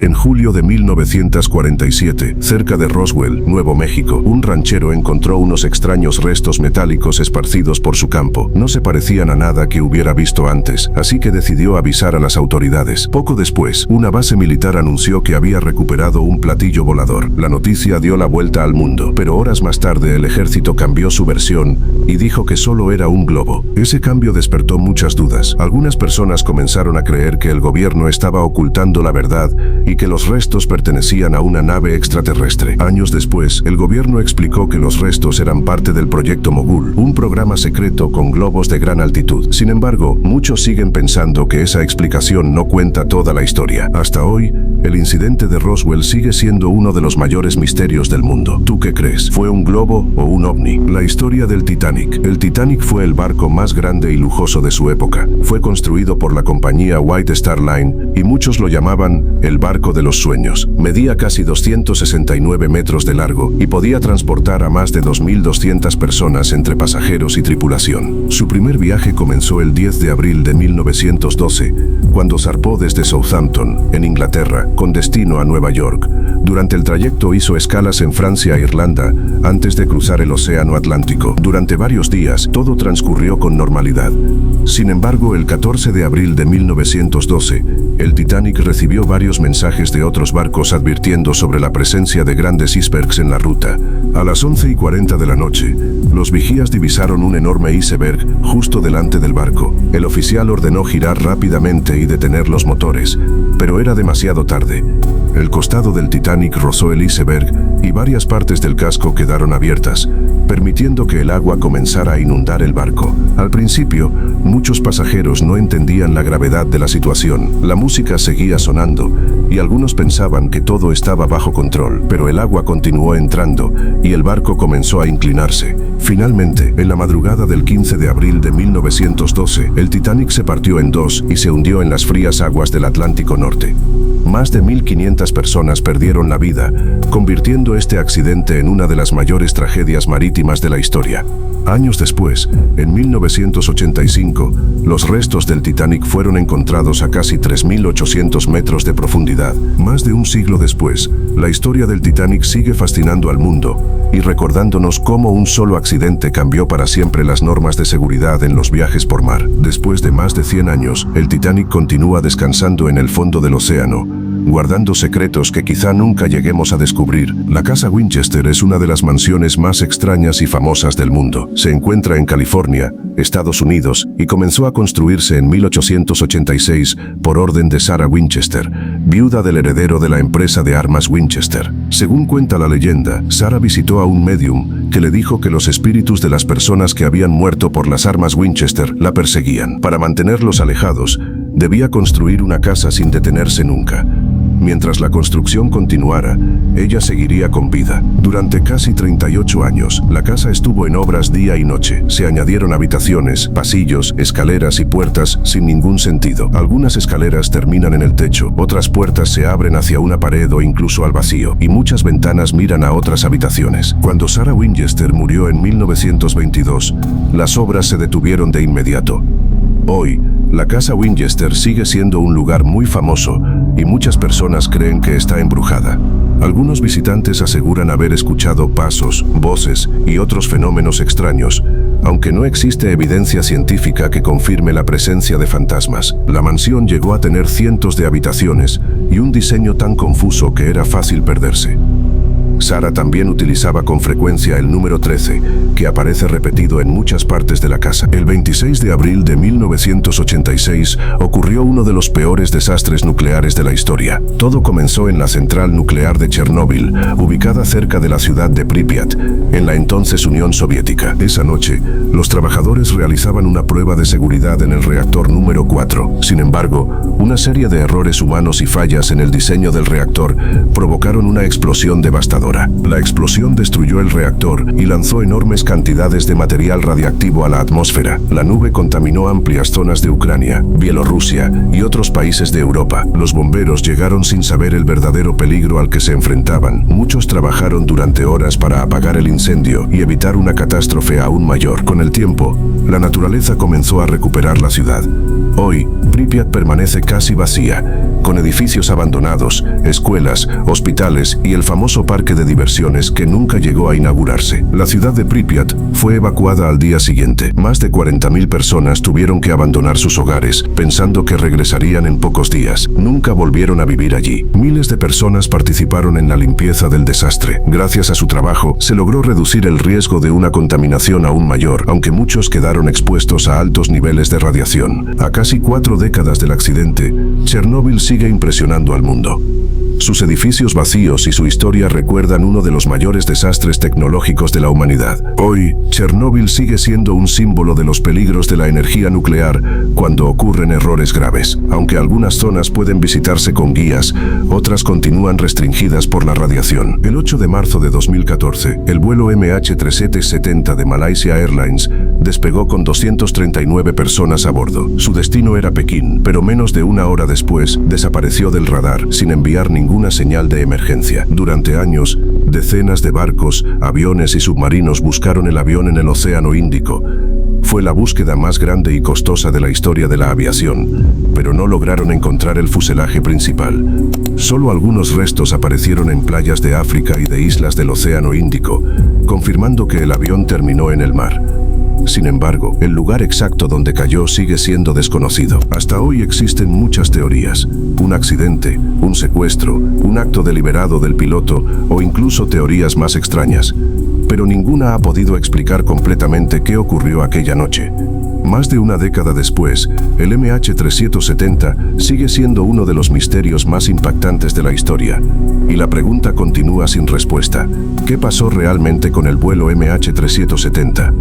En julio de 1947, cerca de Roswell, Nuevo México, un ranchero encontró unos extraños restos metálicos esparcidos por su campo. No se parecían a nada que hubiera visto antes, así que decidió avisar a las autoridades. Poco después, una base militar anunció que había recuperado un platillo volador. La noticia dio la vuelta al mundo, pero horas más tarde el ejército cambió su versión y dijo que solo era un globo. Ese cambio despertó muchas dudas. Algunas personas comenzaron a creer que el gobierno estaba ocultando la verdad y que los restos pertenecían a una nave extraterrestre. Años después, el gobierno explicó que los restos eran parte del Proyecto Mogul, un programa secreto con globos de gran altitud. Sin embargo, muchos siguen pensando que esa explicación no cuenta toda la historia. Hasta hoy, el incidente de Roswell sigue siendo uno de los mayores misterios del mundo. ¿Tú qué crees? ¿Fue un globo o un ovni? La historia del Titanic. El Titanic fue el barco más grande y lujoso de su época. Fue construido por la compañía White Star Line y muchos lo llamaban el barco de los sueños. Medía casi 269 metros de largo y podía transportar a más de 2.200 personas entre pasajeros y tripulación. Su primer viaje comenzó el 10 de abril de 1912, cuando zarpó desde Southampton, en Inglaterra, con destino a Nueva York. Durante el trayecto hizo escalas en Francia e Irlanda, antes de cruzar el Océano Atlántico. Durante varios días, todo transcurrió con normalidad. Sin embargo, el 14 de abril de 1912, el Titanic recibió varios mensajes de otros barcos advirtiendo sobre la presencia de grandes icebergs en la ruta. A las 11:40 de la noche, los vigías divisaron un enorme iceberg justo delante del barco. El oficial ordenó girar rápidamente y detener los motores, pero era demasiado tarde. El costado del Titanic rozó el iceberg y varias partes del casco quedaron abiertas, permitiendo que el agua comenzara a inundar el barco. Al principio, muchos pasajeros no entendían la gravedad de la situación. La música seguía sonando y algunos pensaban que todo estaba bajo control, pero el agua continuó entrando y el barco comenzó a inclinarse. Finalmente, en la madrugada del 15 de abril de 1912, el Titanic se partió en dos y se hundió en las frías aguas del Atlántico Norte. Más de 1.500 personas perdieron la vida, convirtiendo este accidente en una de las mayores tragedias marítimas de la historia. Años después, en 1985, los restos del Titanic fueron encontrados a casi 3.800 metros de profundidad. Más de un siglo después, la historia del Titanic sigue fascinando al mundo y recordándonos cómo un solo accidente cambió para siempre las normas de seguridad en los viajes por mar. Después de más de 100 años, el Titanic continúa descansando en el fondo del océano, guardando secretos que quizá nunca lleguemos a descubrir. La Casa Winchester es una de las mansiones más extrañas y famosas del mundo. Se encuentra en California, Estados Unidos, y comenzó a construirse en 1886 por orden de Sarah Winchester, viuda del heredero de la empresa de armas Winchester. Según cuenta la leyenda, Sarah visitó a un medium que le dijo que los espíritus de las personas que habían muerto por las armas Winchester la perseguían. Para mantenerlos alejados, debía construir una casa sin detenerse nunca. Mientras la construcción continuara, ella seguiría con vida. Durante casi 38 años, la casa estuvo en obras día y noche. Se añadieron habitaciones, pasillos, escaleras y puertas sin ningún sentido. Algunas escaleras terminan en el techo, otras puertas se abren hacia una pared o incluso al vacío, y muchas ventanas miran a otras habitaciones. Cuando Sarah Winchester murió en 1922, las obras se detuvieron de inmediato. Hoy, la Casa Winchester sigue siendo un lugar muy famoso y muchas personas creen que está embrujada. Algunos visitantes aseguran haber escuchado pasos, voces y otros fenómenos extraños, aunque no existe evidencia científica que confirme la presencia de fantasmas. La mansión llegó a tener cientos de habitaciones y un diseño tan confuso que era fácil perderse. Sarah también utilizaba con frecuencia el número 13, que aparece repetido en muchas partes de la casa. El 26 de abril de 1986 ocurrió uno de los peores desastres nucleares de la historia. Todo comenzó en la central nuclear de Chernóbil, ubicada cerca de la ciudad de Pripyat, en la entonces Unión Soviética. Esa noche, los trabajadores realizaban una prueba de seguridad en el reactor número 4. Sin embargo, una serie de errores humanos y fallas en el diseño del reactor provocaron una explosión devastadora. La explosión destruyó el reactor y lanzó enormes cantidades de material radiactivo a la atmósfera. La nube contaminó amplias zonas de Ucrania, Bielorrusia y otros países de Europa. Los bomberos llegaron sin saber el verdadero peligro al que se enfrentaban. Muchos trabajaron durante horas para apagar el incendio y evitar una catástrofe aún mayor. Con el tiempo, la naturaleza comenzó a recuperar la ciudad. Hoy, Pripyat permanece casi vacía, con edificios abandonados, escuelas, hospitales y el famoso parque de diversiones que nunca llegó a inaugurarse. La ciudad de Pripyat fue evacuada al día siguiente. Más de 40.000 personas tuvieron que abandonar sus hogares, pensando que regresarían en pocos días. Nunca volvieron a vivir allí. Miles de personas participaron en la limpieza del desastre. Gracias a su trabajo, se logró reducir el riesgo de una contaminación aún mayor, aunque muchos quedaron expuestos a altos niveles de radiación. A casi 4 décadas del accidente, Chernóbil sigue impresionando al mundo. Sus edificios vacíos y su historia recuerdan uno de los mayores desastres tecnológicos de la humanidad. Hoy, Chernóbil sigue siendo un símbolo de los peligros de la energía nuclear cuando ocurren errores graves. Aunque algunas zonas pueden visitarse con guías, otras continúan restringidas por la radiación. El 8 de marzo de 2014, el vuelo MH370 de Malaysia Airlines despegó con 239 personas a bordo. Su destino era Pekín, pero menos de una hora después desapareció del radar sin enviar ninguna señal de emergencia. Durante años, decenas de barcos, aviones y submarinos buscaron el avión en el Océano Índico. Fue la búsqueda más grande y costosa de la historia de la aviación, pero no lograron encontrar el fuselaje principal. Solo algunos restos aparecieron en playas de África y de islas del Océano Índico, confirmando que el avión terminó en el mar. Sin embargo, el lugar exacto donde cayó sigue siendo desconocido. Hasta hoy existen muchas teorías: un accidente, un secuestro, un acto deliberado del piloto o incluso teorías más extrañas. Pero ninguna ha podido explicar completamente qué ocurrió aquella noche. Más de una década después, el MH370 sigue siendo uno de los misterios más impactantes de la historia. Y la pregunta continúa sin respuesta: ¿qué pasó realmente con el vuelo MH370?